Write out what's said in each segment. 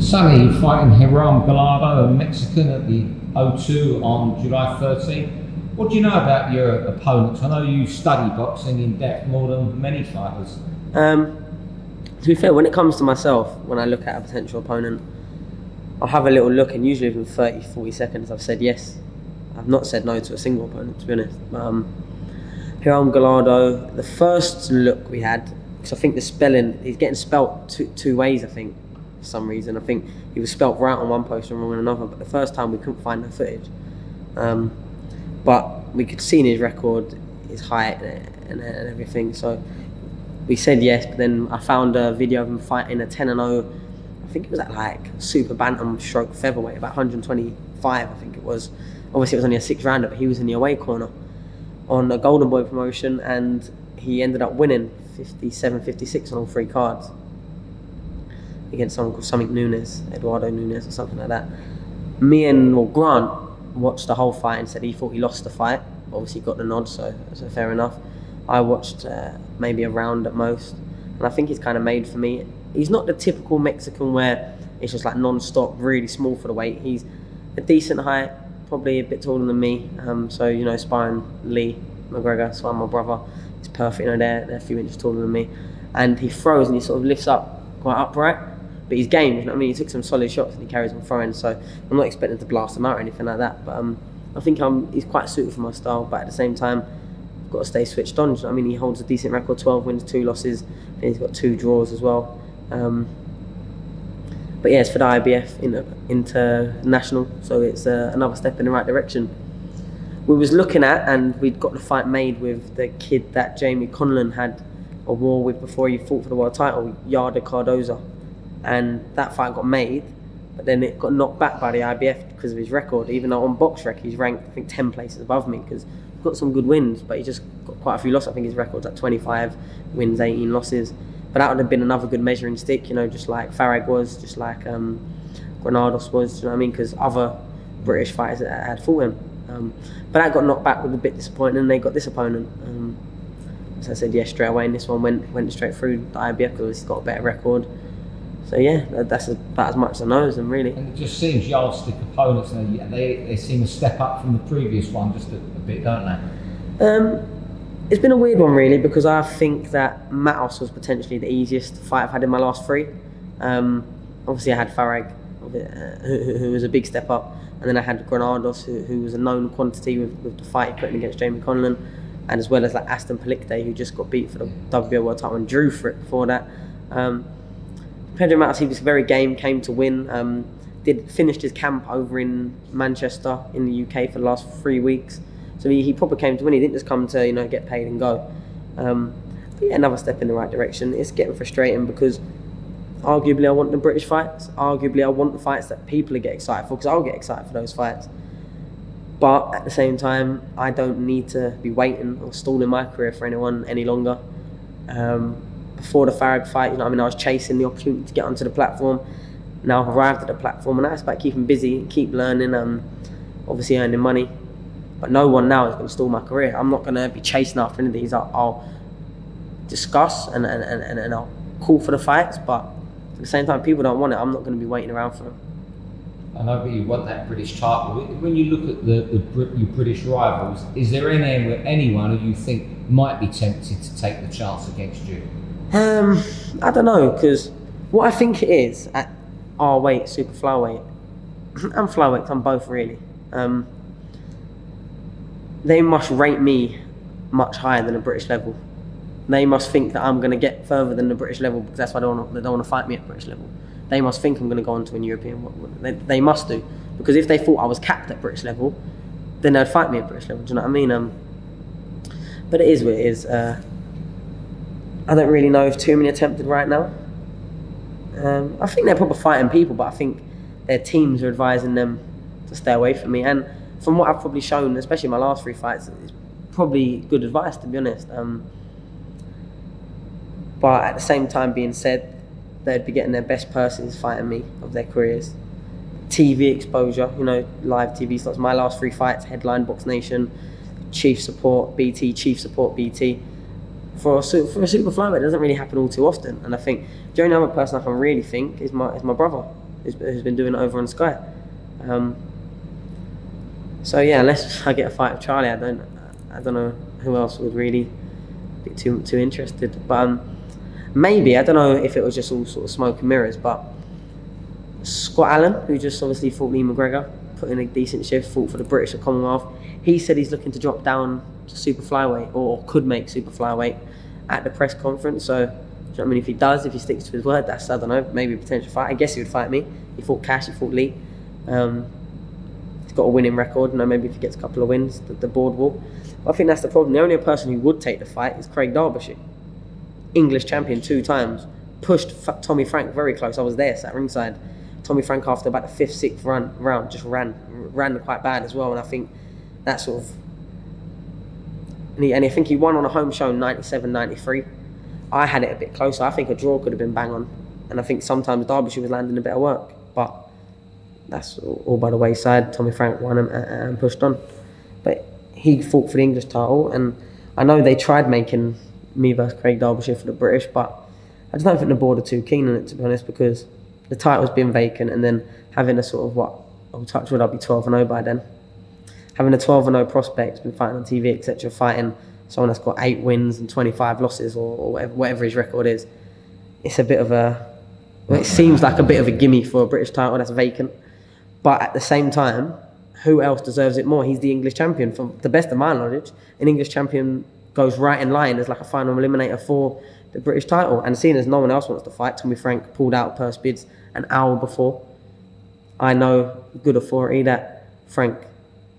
Sunny, you're fighting Hiram Gallardo, a Mexican, at the O2 on July 13. What do you know about your opponents? I know you study boxing in depth more than many fighters. To be fair, when it comes to myself, when I look at a potential opponent, I'll have a little look, and usually within 30, 40 seconds I've said yes. I've not said no to a single opponent, to be honest. Hiram Gallardo, the first look we had, because I think the spelling, he's getting spelt two ways, I think, for some reason. I think he was spelt right on one post and wrong on another, but the first time we couldn't find the footage. But we could see in his record, his height and everything, so we said yes. But then I found a video of him fighting a 10-0, I think it was at like super bantam stroke featherweight, about 125 I think it was. Obviously it was only a 6-rounder, but he was in the away corner on a Golden Boy promotion, and he ended up winning 57-56 on all 3 cards against someone called Eduardo Nunes or something like that. Me and Grant watched the whole fight and said he thought he lost the fight. Obviously got the nod, so fair enough. I watched maybe a round at most, and I think he's kind of made for me. He's not the typical Mexican where it's just like non-stop, really small for the weight. He's a decent height, probably a bit taller than me. So, you know, sparring Lee McGregor, so my brother, he's perfect. You know, they're a few inches taller than me. And he throws and he sort of lifts up quite upright, but he's game, you know what I mean? He took some solid shots and he carries on throwing, so I'm not expecting to blast him out or anything like that. But I think he's quite suited for my style, but at the same time, I've got to stay switched on. You know what I mean? He holds a decent record, 12 wins, 2 losses, and he's got 2 draws as well. But yeah, it's for the IBF international, so it's another step in the right direction. We was looking at, and we'd got the fight made with the kid that Jamie Conlon had a war with before he fought for the world title, Yarda Cardoza, and that fight got made, but then it got knocked back by the IBF because of his record. Even though on BoxRec he's ranked, I think, 10 places above me, because he's got some good wins, but he just got quite a few losses. I think his record's at 25 wins, 18 losses. But that would have been another good measuring stick, you know, just like Farag was, just like Granados was, you know what I mean? Because other British fighters had fought him. But that got knocked back, with a bit disappointing, and they got this opponent. So I said yes straight away, and this one went straight through the IBF because he's got a better record. So yeah, that's about as much as I know as them, really. And it just seems yardstick opponents, they seem to step up from the previous one just a bit, don't they? It's been a weird one, really, because I think that Matos was potentially the easiest fight I've had in my last 3. Obviously I had Farag, who was a big step up, and then I had Granados, who was a known quantity with the fight he put in against Jamie Conlon, and as well as like Aston Palikte, who just got beat for the WBO World Title and drew for it before that. Pedro Matos, he was very game, came to win. Finished his camp over in Manchester in the UK for the last 3 weeks. So he probably came to win. He didn't just come to, you know, get paid and go. But yeah, another step in the right direction. It's getting frustrating because arguably I want the British fights. Arguably I want the fights that people get excited for, because I'll get excited for those fights. But at the same time, I don't need to be waiting or stalling my career for anyone any longer. Before the Farag fight, you know what I mean, I was chasing the opportunity to get onto the platform. Now I've arrived at the platform, and that's about keeping busy, keep learning, obviously earning money. But no one now is going to stall my career. I'm not going to be chasing after any of these. I'll discuss and I'll call for the fights, but at the same time, people don't want it. I'm not going to be waiting around for them. I know, but you want that British title. When you look at your British rivals, is there anyone who you think might be tempted to take the chance against you? I don't know, because what I think it is at our weight, super flyweight, and flyweight, I'm both really. They must rate me much higher than the British level. They must think that I'm going to get further than the British level, because that's why they don't want to fight me at British level. They must think I'm going to go on to a European. They must do, because if they thought I was capped at British level, then they'd fight me at British level. Do you know what I mean? But it is what it is. I don't really know if too many are tempted right now. I think they're probably fighting people, but I think their teams are advising them to stay away from me. And from what I've probably shown, especially in my last 3 fights, it's probably good advice, to be honest. But at the same time, being said, they'd be getting their best purses fighting me of their careers. TV exposure, you know, live TV slots. My last 3 fights, headline Box Nation, Chief Support BT, Chief Support BT. for a super flyweight, it doesn't really happen all too often. And I think the only other person I can really think is my brother, who's been doing it over on Sky. So yeah, unless I get a fight with Charlie, I don't know who else would really be too interested. But maybe, I don't know if it was just all sort of smoke and mirrors, but Scott Allen, who just obviously fought Lee McGregor, put in a decent shift, fought for the British at Commonwealth. He said he's looking to drop down to super flyweight, or could make super flyweight at the press conference. So, do you know what I mean? If he does, if he sticks to his word, that's, I don't know, maybe a potential fight. I guess he would fight me. He fought Cash, he fought Lee. He's got a winning record. You know, maybe if he gets a couple of wins, the board will. But I think that's the problem. The only person who would take the fight is Craig Derbyshire, English champion 2 times. Pushed Tommy Frank very close. I was there, sat ringside. Tommy Frank, after about the 5th, 6th round, just ran quite bad as well. And I think that sort of... And I think he won on a home show 97-93. I had it a bit closer. I think a draw could have been bang on. And I think sometimes Derbyshire was landing a bit of work. But that's all by the wayside. Tommy Frank won and pushed on. But he fought for the English title. And I know they tried making me versus Craig Derbyshire for the British, but I just don't think the board are too keen on it, to be honest, because the title's been vacant, and then having a sort of, I'll touch wood, I'll be 12-0 by then. Having a 12-0 prospect, been fighting on TV, etc., fighting someone that's got 8 wins and 25 losses, or whatever his record is, it's a bit of a... Well, it seems like a bit of a gimme for a British title that's vacant. But at the same time, who else deserves it more? He's the English champion. From the best of my knowledge, an English champion goes right in line as like a final eliminator for the British title. And seeing as no one else wants to fight, Tommy Frank pulled out purse bids an hour before. I know good authority that Frank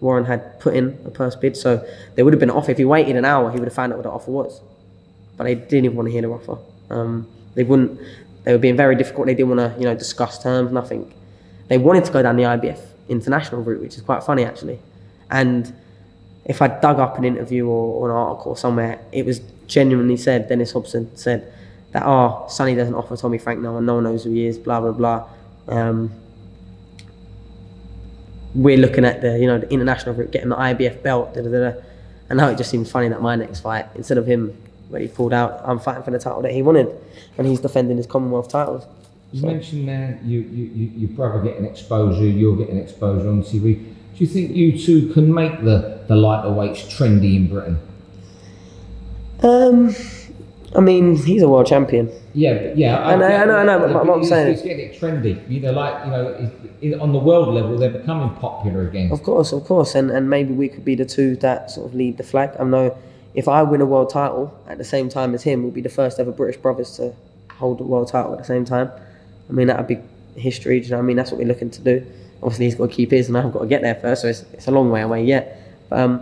Warren had put in a purse bid, so there would have been an offer. If he waited an hour, he would have found out what the offer was. But they didn't even want to hear the offer. They were being very difficult. They didn't want to, discuss terms, nothing. They wanted to go down the IBF international route, which is quite funny actually. And if I dug up an interview or an article somewhere, it was genuinely said, Dennis Hobson said that, Sunny doesn't offer Tommy Frank now and no one knows who he is, blah, blah, blah. We're looking at the international route, getting the IBF belt, da, da, da, da. And now it just seems funny that my next fight, instead of him, where he pulled out, I'm fighting for the title that he wanted, and he's defending his Commonwealth titles. You mentioned there your brother getting exposure, you're getting exposure on TV. Do you think you two can make the lighter weights trendy in Britain? I mean, he's a world champion. Yeah. I know. But what I'm saying is, getting it trendy. On the world level, they're becoming popular again. Of course, and maybe we could be the two that sort of lead the flag. I know if I win a world title at the same time as him, we'll be the first ever British brothers to hold the world title at the same time. I mean, that would be history. Do you know what I mean? That's what we're looking to do. Obviously, he's got to keep his, and I've got to get there first, so it's a long way away yet. But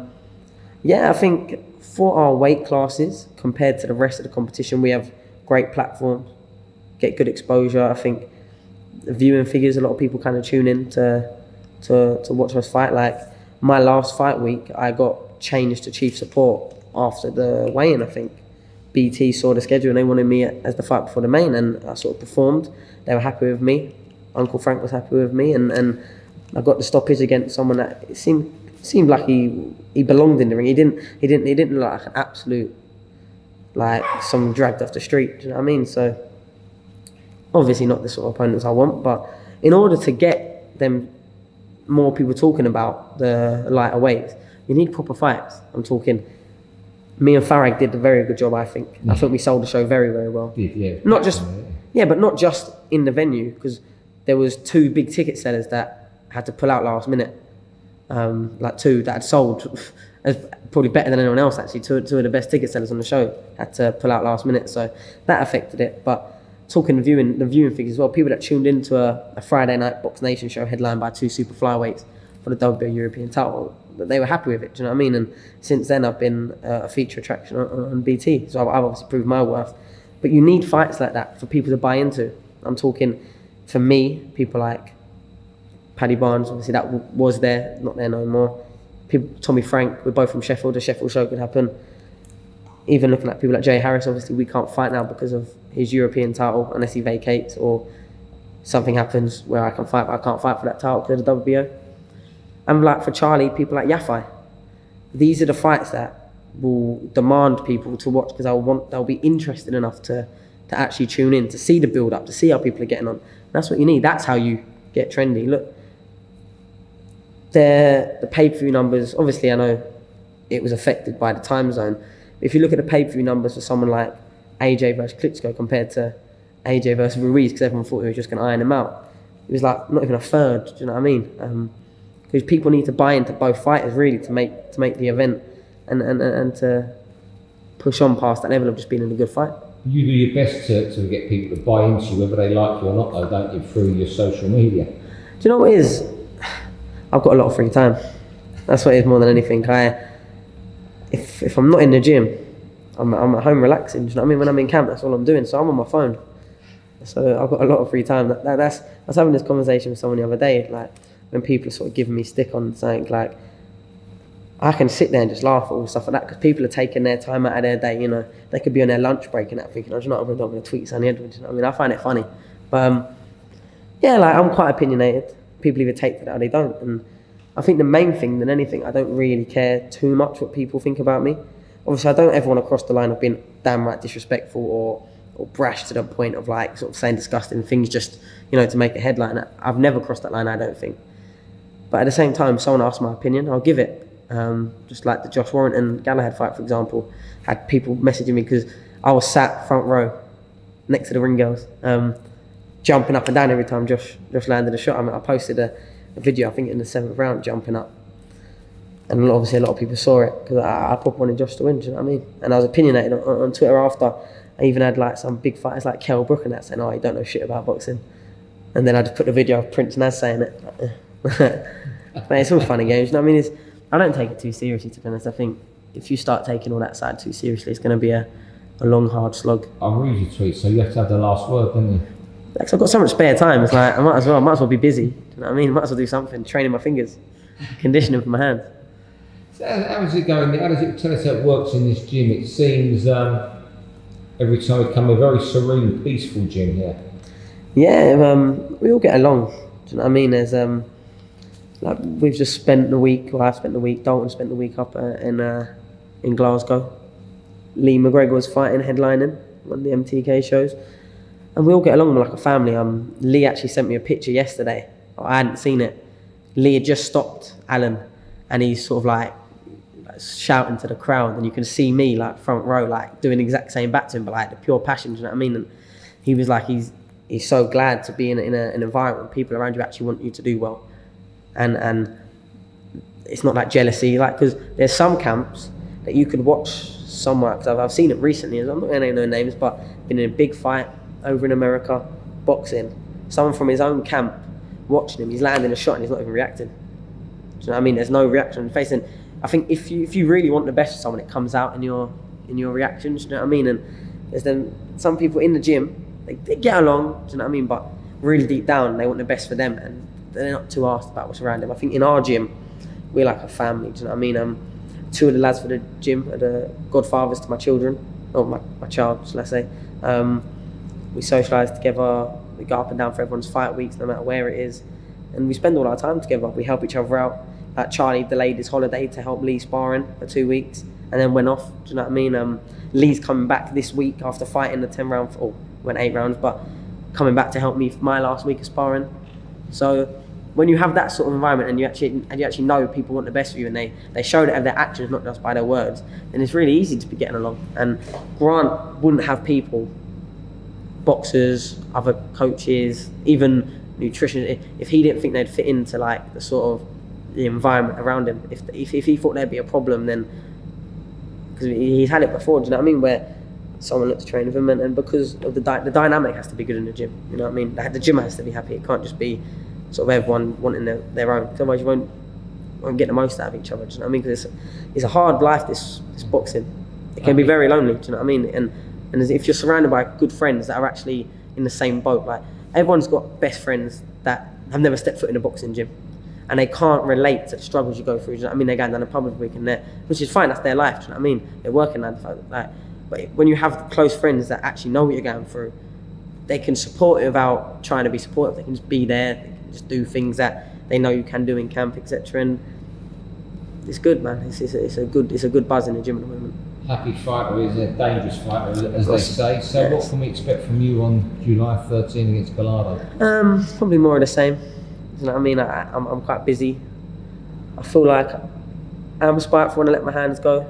I think for our weight classes, compared to the rest of the competition, we have great platforms, get good exposure. I think the viewing figures, a lot of people kind of tune in to watch us fight. Like my last fight week, I got changed to chief support after the weigh-in, I think. BT saw the schedule and they wanted me as the fight before the main, and I sort of performed. They were happy with me. Uncle Frank was happy with me, and I got the stoppage against someone that it seemed like he belonged in the ring. He didn't look like an absolute, like someone dragged off the street. Do you know what I mean? So obviously not the sort of opponents I want, but in order to get them more people talking about the lighter weights, you need proper fights. I'm talking. Me and Farag did a very good job, I think. I think we sold the show very, very well. Yeah. But not just in the venue, because there was 2 big ticket sellers that had to pull out last minute. Like 2 that had sold, probably better than anyone else actually. 2 of the best ticket sellers on the show had to pull out last minute, so that affected it. But talking the viewing figures as well, people that tuned into a Friday night Box Nation show headlined by 2 super flyweights for the WBO European title, they were happy with it. Do you know what I mean? And since then, I've been a feature attraction on BT, so I've obviously proved my worth. But you need fights like that for people to buy into. I'm talking, for me, people like Paddy Barnes, obviously that was there, not there no more. Tommy Frank, we're both from Sheffield, the Sheffield show could happen. Even looking at people like Jay Harris, obviously we can't fight now because of his European title unless he vacates or something happens where I can fight, but I can't fight for that title because of the WBO. And like for Charlie, people like Yafai. These are the fights that will demand people to watch because they'll be interested enough to actually tune in, to see the build up, to see how people are getting on. That's what you need. That's how you get trendy. Look, the pay-per-view numbers, obviously I know it was affected by the time zone. If you look at the pay-per-view numbers for someone like AJ versus Klitschko compared to AJ versus Ruiz, because everyone thought he was just going to iron him out, it was like not even a third. Do you know what I mean? Because people need to buy into both fighters really to make the event and to push on past that level of just being in a good fight. You do your best to get people to buy into you, whether they like you or not, though, don't you, through your social media? Do you know what it is? I've got a lot of free time. That's what it is more than anything. If I'm not in the gym, I'm at home relaxing. Do you know what I mean? When I'm in camp, that's all I'm doing. So I'm on my phone. So I've got a lot of free time. I was having this conversation with someone the other day, like when people are sort of giving me stick on something, like I can sit there and just laugh at all stuff like that because people are taking their time out of their day. You know, they could be on their lunch break and that, thinking, "Oh, do you know what, I'm going to tweet Sunny Edwards." You know what I mean? I find it funny, but yeah, like I'm quite opinionated. People either take to that or they don't, and I think the main thing than anything, I don't really care too much what people think about me. Obviously, I don't ever want to cross the line of being damn right disrespectful or brash to the point of like sort of saying disgusting things just, you know, to make a headline. I've never crossed that line, I don't think. But at the same time, if someone asks my opinion, I'll give it. Just like the Josh Warrington Galahad fight, for example, had people messaging me because I was sat front row next to the ring girls, jumping up and down every time Josh landed a shot. I mean, I posted a video, I think in the 7th round, jumping up. And obviously a lot of people saw it because I probably wanted Josh to win, do you know what I mean? And I was opinionated on Twitter after. I even had like some big fighters like Kell Brook and that saying, "Oh, you don't know shit about boxing." And then I just put the video of Prince Naz saying it. But it's all fun and games, you know what I mean? I don't take it too seriously, to be honest. I think if you start taking all that side too seriously, it's going to be a long, hard slog. I'll read your tweet, so you have to have the last word, don't you? Because I've got so much spare time, it's like I might as well be busy. Do you know what I mean? I might as well do something, training my fingers, conditioning for my hands. So how is it going? How does it tell us how it works in this gym? It seems every time we come, a very serene, peaceful gym here. Yeah, we all get along. Do you know what I mean? There's like we've just spent the week. Well, I've spent the week. Dalton spent the week up in Glasgow. Lee McGregor was fighting, headlining one of the MTK shows, and we all get along like a family. Lee actually sent me a picture yesterday. I hadn't seen it. Lee had just stopped Alan, and he's sort of like shouting to the crowd, and you can see me like front row, like doing the exact same back to him, but like the pure passion. Do you know what I mean? And he was like, he's so glad to be in an environment where people around you actually want you to do well, and it's not like jealousy, like because there's some camps that you could watch somewhere. Because I've seen it recently. I'm not going to name no names, but been in a big fight over in America, boxing. Someone from his own camp watching him. He's landing a shot and he's not even reacting. Do you know what I mean? There's no reaction on his face. And I think if you really want the best of someone, it comes out in your reactions. Do you know what I mean? And there's then some people in the gym, they get along. Do you know what I mean? But really deep down, they want the best for them, and they're not too asked about what's around them. I think in our gym, we're like a family. Do you know what I mean? Two of the lads for the gym are the godfathers to my children, or my child, shall I say. We socialise together. We go up and down for everyone's fight weeks, no matter where it is, and we spend all our time together. We help each other out. Charlie delayed his holiday to help Lee sparring for 2 weeks, and then went off. Do you know what I mean? Lee's coming back this week after fighting the 10 round, or went 8 rounds, but coming back to help me for my last week of sparring. So when you have that sort of environment and you actually know people want the best for you, and they show that of their actions, not just by their words, then it's really easy to be getting along. And Grant wouldn't have people, boxers, other coaches, even nutrition, if he didn't think they'd fit into like the sort of the environment around him. If he thought there'd be a problem, then because he's had it before, do you know what I mean, where someone looked to train with him, and because of the dynamic has to be good in the gym. You know what I mean? The gym has to be happy. It can't just be sort of everyone wanting their own. Otherwise, you won't get the most out of each other. Do you know what I mean? Because it's a hard life. This boxing, it can be very lonely. Do you know what I mean? And if you're surrounded by good friends that are actually in the same boat, like everyone's got best friends that have never stepped foot in a boxing gym, and they can't relate to the struggles you go through. Do you know what I mean? They're going down the pub every week, and which is fine. That's their life. Do you know what I mean? They're working 9 to 5. Like, but when you have close friends that actually know what you're going through, they can support you without trying to be supportive. They can just be there. They can just do things that they know you can do in camp, etc. And it's good, man. It's a good buzz in the gym at the moment. Happy fighter is a dangerous fighter, as they say. So what can we expect from you on July 13 against Gallardo? Probably more of the same. You know what I mean? I'm quite busy. I feel like I'm spiteful when I let my hands go.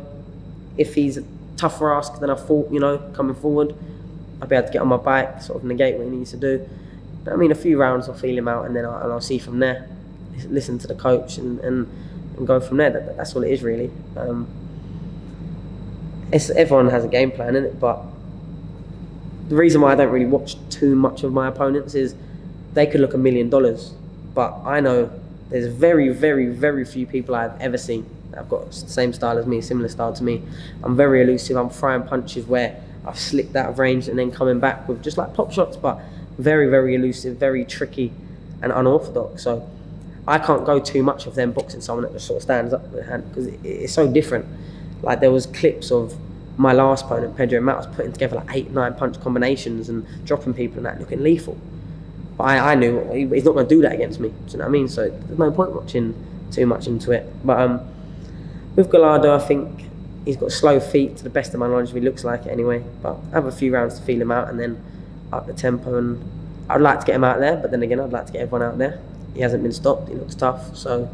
If he's a tougher ask than I thought, coming forward, I'll be able to get on my bike, sort of negate what he needs to do. I mean, a few rounds I'll feel him out, and then I'll see from there. Listen to the coach and go from there. That's all it is, really. Everyone has a game plan, innit? But the reason why I don't really watch too much of my opponents is they could look $1 million, but I know there's very, very, very few people I've ever seen that have got the same style as me, similar style to me. I'm very elusive. I'm throwing punches where I've slipped out of range and then coming back with just like pop shots, but very, very elusive, very tricky and unorthodox. So I can't go too much of them boxing someone that just sort of stands up with their hand, because it's so different. Like, there was clips of my last opponent, Pedro Matos, putting together like 8-9 punch combinations and dropping people and that, looking lethal. But I knew he's not going to do that against me. Do you know what I mean? So there's no point watching too much into it. But with Gallardo, I think he's got slow feet, to the best of my knowledge. He looks like it anyway. But I have a few rounds to feel him out and then up the tempo. And I'd like to get him out there, but then again, I'd like to get everyone out there. He hasn't been stopped. He looks tough. So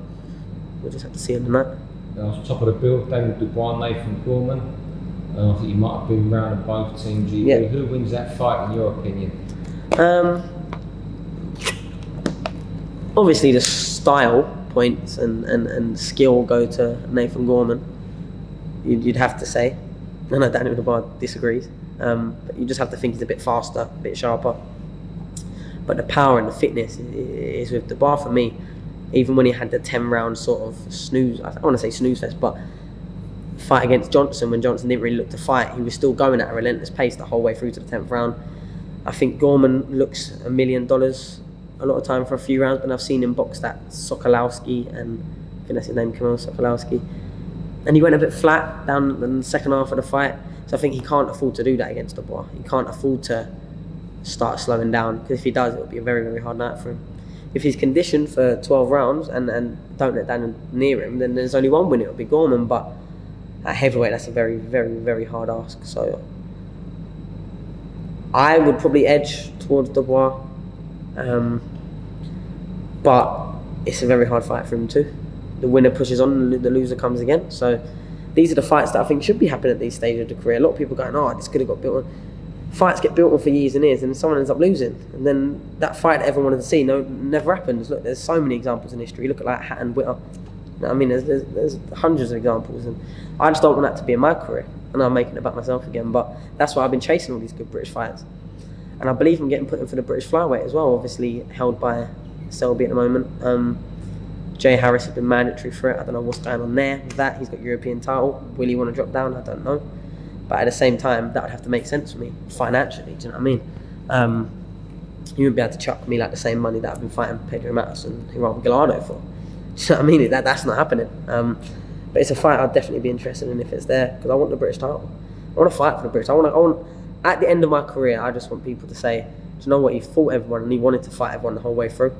we'll just have to see him tonight. On top of the bill, Daniel Dubois, Nathan Gorman. I think you might have been round both teams. Yeah. Who wins that fight in your opinion? Obviously the style points and skill go to Nathan Gorman. You'd have to say. I know Daniel Dubois disagrees. But you just have to think he's a bit faster, a bit sharper. But the power and the fitness is with Dubois for me. Even when he had the 10-round sort of snooze, I don't want to say snooze fest, but fight against Johnson, when Johnson didn't really look to fight, he was still going at a relentless pace the whole way through to the 10th round. I think Gorman looks $1 million a lot of time for a few rounds, but I've seen him box that Sokolowski, and I think that's his name, Kamil Sokolowski, and he went a bit flat down in the second half of the fight. So I think he can't afford to do that against Dubois. He can't afford to start slowing down, because if he does, it'll be a very, very hard night for him. If he's conditioned for 12 rounds and don't let Daniel near him, then there's only one win, it'll be Gorman. But at heavyweight, that's a very, very, very hard ask. So I would probably edge towards Dubois, but it's a very hard fight for him too. The winner pushes on, the loser comes again. So these are the fights that I think should be happening at these stages of the career. A lot of people going, oh, this could have got built on. Fights get built on for years and years, and someone ends up losing, and then that fight that everyone wanted to see never happens. Look, there's so many examples in history. Look at like Hatton, Witter. You know, I mean, there's hundreds of examples, and I just don't want that to be in my career. And I'm making it about myself again. But that's why I've been chasing all these good British fights, and I believe I'm getting put in for the British flyweight as well. Obviously held by Selby at the moment. Jay Harris has been mandatory for it. I don't know what's going on there with that. He's got European title. Will he want to drop down? I don't know. But at the same time, that would have to make sense for me financially. Do you know what I mean? You wouldn't be able to chuck me like the same money that I've been fighting Pedro Matos and Hiram Gallardo for. Do you know what I mean? That's not happening. But it's a fight I'd definitely be interested in if it's there, because I want the British title. I want to fight for the British. I want. At the end of my career, I just want people to say, do you know what? He fought everyone and he wanted to fight everyone the whole way through.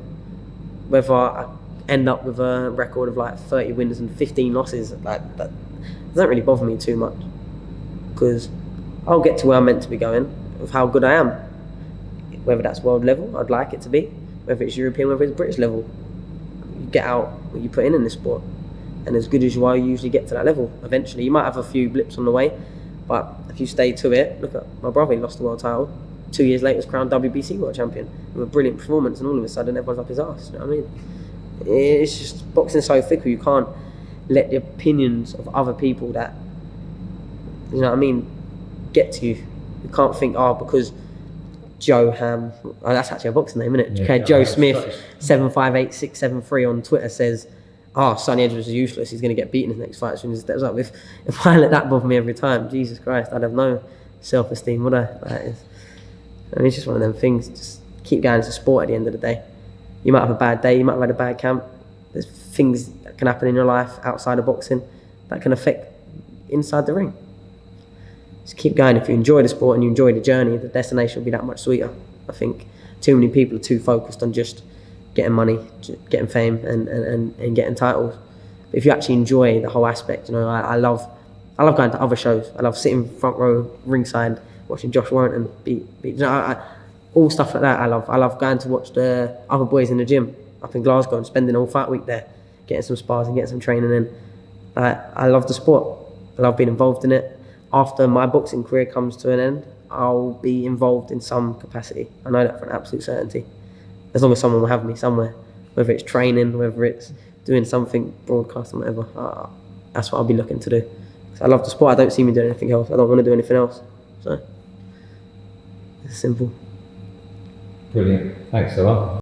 Whether I end up with a record of like 30 wins and 15 losses, like that doesn't really bother me too much, because I'll get to where I'm meant to be going with how good I am. Whether that's world level, I'd like it to be. Whether it's European, whether it's British level. You get out what you put in this sport. And as good as you are, you usually get to that level eventually. You might have a few blips on the way, but if you stay to it, look at my brother, he lost the world title. 2 years later, was crowned WBC world champion with a brilliant performance, and all of a sudden everyone's up his arse. You know what I mean? It's just, boxing's so fickle. You can't let the opinions of other people that, you know what I mean, get to you. You can't think, oh, because Joe Ham, oh, that's actually a boxing name, isn't it? Yeah, Joe Smith 758673 on Twitter says, oh, Sunny Edwards is useless, he's going to get beaten in his next fight as soon as he steps up. If I let that bother me every time, Jesus Christ, I'd have no self-esteem, would I? I mean, it's just one of them things. Just keep going. It's a sport at the end of the day. You might have a bad day, you might have had a bad camp. There's things that can happen in your life outside of boxing that can affect inside the ring. Just keep going. If you enjoy the sport and you enjoy the journey, the destination will be that much sweeter. I think too many people are too focused on just getting money, getting fame and getting titles, But if you actually enjoy the whole aspect, I love going to other shows. I love sitting front row, ringside, watching Josh Warrington beat all stuff like that. I love going to watch the other boys in the gym up in Glasgow and spending all fight week there, getting some spars and getting some training in. I love the sport. I love being involved in it. After my boxing career comes to an end, I'll be involved in some capacity. I know that for an absolute certainty. As long as someone will have me somewhere, whether it's training, whether it's doing something, broadcasting, whatever. That's what I'll be looking to do. I love the sport. I don't see me doing anything else. I don't want to do anything else. So it's simple. Brilliant. Thanks a lot.